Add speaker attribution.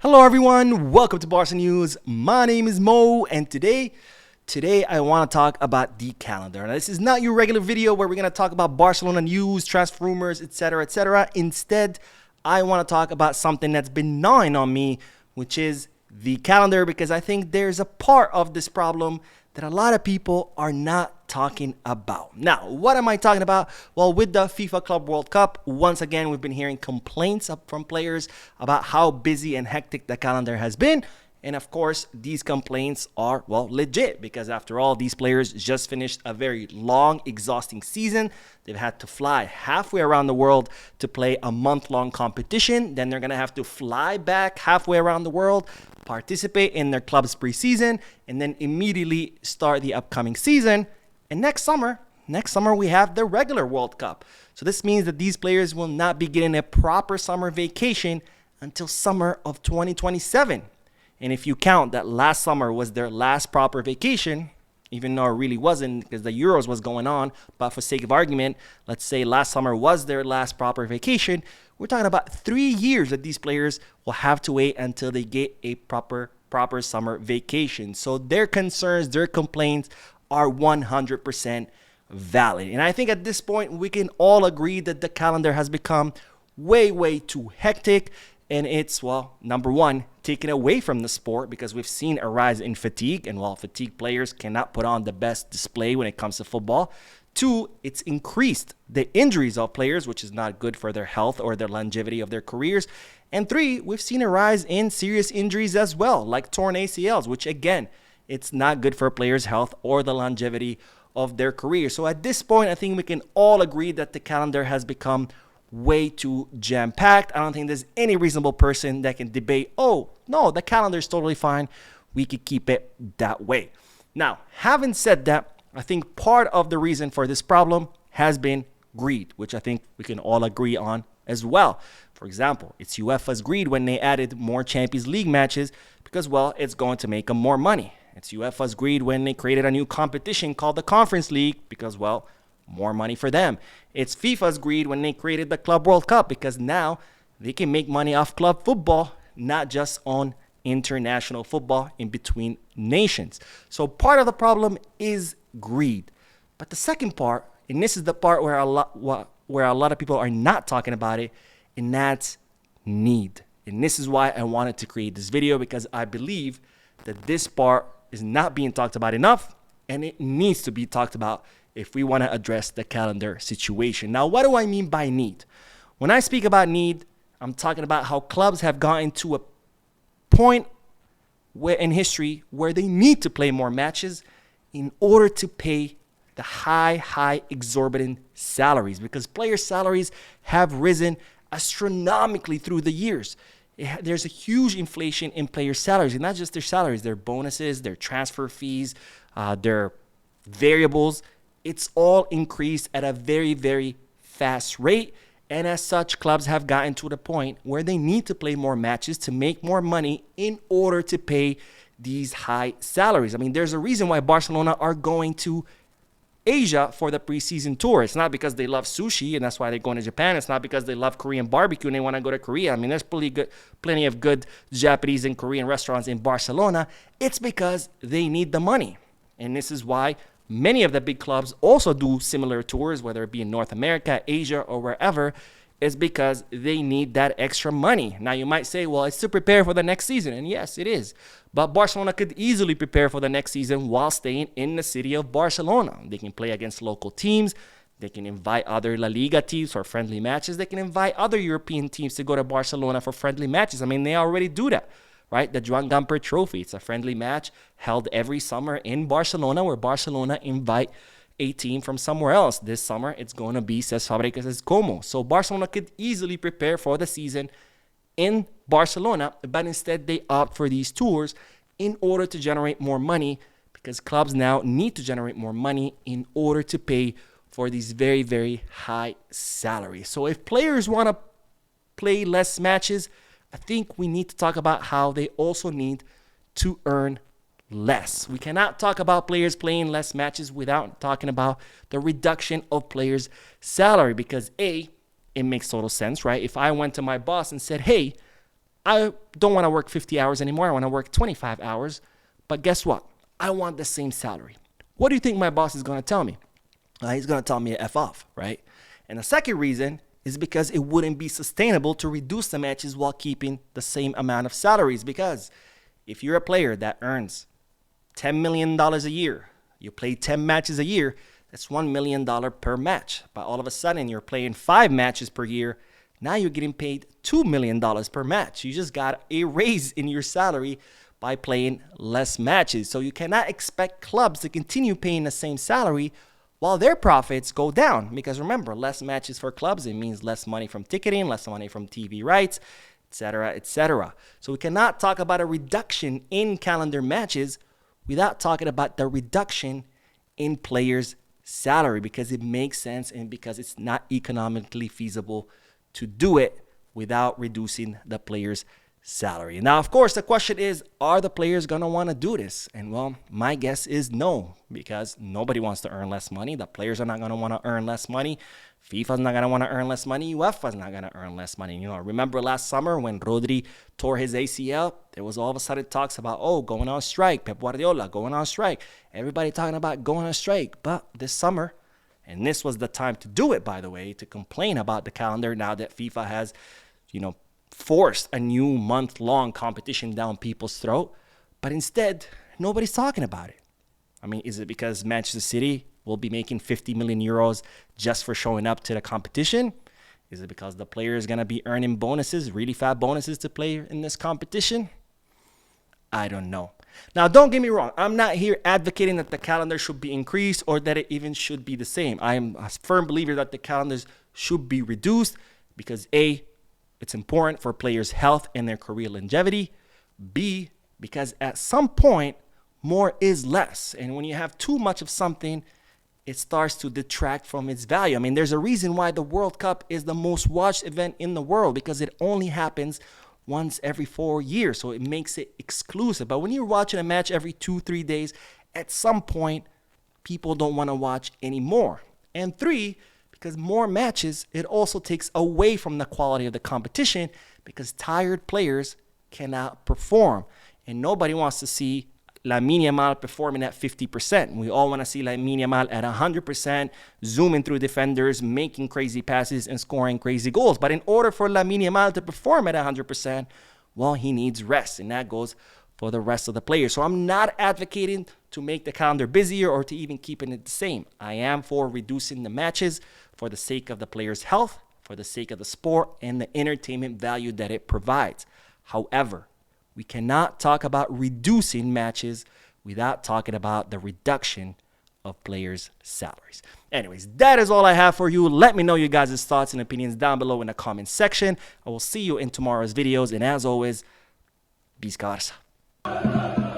Speaker 1: Hello everyone, welcome to Barca News. My name is Mo, and today I want to talk about the calendar. Now, this is not your regular video where we're going to talk about Barcelona news, transfer rumors, etc., etc. Instead, I want to talk about something that's been gnawing on me, which is the calendar, because I think there's a part of this problem that a lot of people are not talking about. Now, what am I talking about? Well, with the FIFA Club World Cup, once again, we've been hearing complaints from players about how busy and hectic the calendar has been. And of course, these complaints are, well, legit, because after all, these players just finished a very long, exhausting season. They've had to fly halfway around the world to play a month-long competition. Then they're going to have to fly back halfway around the world, participate in their club's preseason, and then immediately start the upcoming season. And next summer we have the regular World Cup. So this means that these players will not be getting a proper summer vacation until summer of 2027. And if you count that last summer was their last proper vacation, even though it really wasn't because the Euros was going on, but for sake of argument, let's say last summer was their last proper vacation, we're talking about 3 years that these players will have to wait until they get a proper summer vacation. So their concerns, their complaints are 100% valid. And I think at this point, we can all agree that the calendar has become way too hectic. And it's, well, number one, taken away from the sport because we've seen a rise in fatigue. And while fatigued players cannot put on the best display when it comes to football. Two, it's increased the injuries of players, which is not good for their health or their longevity of their careers. And three, we've seen a rise in serious injuries as well, like torn ACLs, which again, it's not good for players' health or the longevity of their career. So at this point, I think we can all agree that the calendar has become way too jam-packed. I don't think there's any reasonable person that can debate, oh, no, the calendar is totally fine. We could keep it that way. Now, having said that, I think part of the reason for this problem has been greed, which I think we can all agree on as well. For example, it's UEFA's greed when they added more Champions League matches because, well, it's going to make them more money. It's UEFA's greed when they created a new competition called the Conference League because, well, more money for them. It's FIFA's greed when they created the Club World Cup because now they can make money off club football, not just on international football in between nations. So part of the problem is greed. But the second part, and this is the part where a lot of people are not talking about it, and that's need. And this is why I wanted to create this video, because I believe that this part is not being talked about enough, and it needs to be talked about if we want to address the calendar situation. Now, what do I mean by need? When I speak about need, I'm talking about how clubs have gotten to a point where in history where they need to play more matches in order to pay the high exorbitant salaries, because player salaries have risen astronomically through the years. There's a huge inflation in player salaries, and not just their salaries, their bonuses, their transfer fees, their variables. It's all increased at a very fast rate. And as such, clubs have gotten to the point where they need to play more matches to make more money in order to pay these high salaries. I mean, there's a reason why Barcelona are going to Asia for the preseason tour. It's not because they love sushi and that's why they're going to Japan. It's not because they love Korean barbecue and they want to go to Korea. I mean, there's plenty of good Japanese and Korean restaurants in Barcelona. It's because they need the money. And this is why many of the big clubs also do similar tours, whether it be in North America, Asia, or wherever, is because they need that extra money. Now, you might say, well, it's to prepare for the next season. And yes, it is. But Barcelona could easily prepare for the next season while staying in the city of Barcelona. They can play against local teams. They can invite other La Liga teams for friendly matches. They can invite other European teams to go to Barcelona for friendly matches. I mean, they already do that. Right? The Joan Gamper Trophy. It's a friendly match held every summer in Barcelona where Barcelona invite a team from somewhere else. This summer, it's going to be Cesc Fabregas' Como. So Barcelona could easily prepare for the season in Barcelona, but instead they opt for these tours in order to generate more money, because clubs now need to generate more money in order to pay for these very high salaries. So if players want to play less matches, I think we need to talk about how they also need to earn less. We cannot talk about players playing less matches without talking about the reduction of players' salary, because A, it makes total sense, right? If I went to my boss and said, hey, I don't want to work 50 hours anymore. I want to work 25 hours. But guess what? I want the same salary. What do you think my boss is going to tell me? He's going to tell me to F off, right? And the second reason is because it wouldn't be sustainable to reduce the matches while keeping the same amount of salaries. Because if you're a player that earns $10 million a year, you play 10 matches a year, that's $1 million per match. But all of a sudden, you're playing 5 matches per year. Now you're getting paid $2 million per match. You just got a raise in your salary by playing less matches. So you cannot expect clubs to continue paying the same salary while their profits go down. Because remember, less matches for clubs, it means less money from ticketing, less money from TV rights, etc., etc. So we cannot talk about a reduction in calendar matches without talking about the reduction in players' salary, because it makes sense and because it's not economically feasible to do it without reducing the players' salary. Now, of course, the question is, are the players going to want to do this? And well, my guess is no, because nobody wants to earn less money. The players are not going to want to earn less money. FIFA's not going to want to earn less money. UEFA's not going to earn less money. You know, remember last summer when Rodri tore his ACL? There was all of a sudden talks about, going on strike. Pep Guardiola going on strike. Everybody talking about going on strike. But this summer, and this was the time to do it, by the way, to complain about the calendar now that FIFA has, forced a new month-long competition down people's throat. But instead, nobody's talking about it. I mean, is it because Manchester City will be making 50 million euros just for showing up to the competition? Is it because the player is going to be earning bonuses, really fat bonuses to play in this competition? I don't know. Now, don't get me wrong. I'm not here advocating that the calendar should be increased or that it even should be the same. I am a firm believer that the calendars should be reduced because A, it's important for players' health and their career longevity. B, because at some point, more is less. And when you have too much of something, it starts to detract from its value. I mean, there's a reason why the World Cup is the most watched event in the world, because it only happens once every 4 years. So it makes it exclusive. But when you're watching a match every 2-3 days, at some point, people don't want to watch anymore. And 3, because more matches, it also takes away from the quality of the competition because tired players cannot perform. And nobody wants to see Lamine Yamal performing at 50%. We all want to see Lamine Yamal at 100%, zooming through defenders, making crazy passes, and scoring crazy goals. But in order for Lamine Yamal to perform at 100%, well, he needs rest, and that goes for the rest of the players. So I'm not advocating to make the calendar busier or to even keeping it the same. I am for reducing the matches for the sake of the players' health, for the sake of the sport, and the entertainment value that it provides. However, we cannot talk about reducing matches without talking about the reduction of players' salaries. Anyways, that is all I have for you. Let me know your guys' thoughts and opinions down below in the comment section. I will see you in tomorrow's videos. And as always, peace, Barca.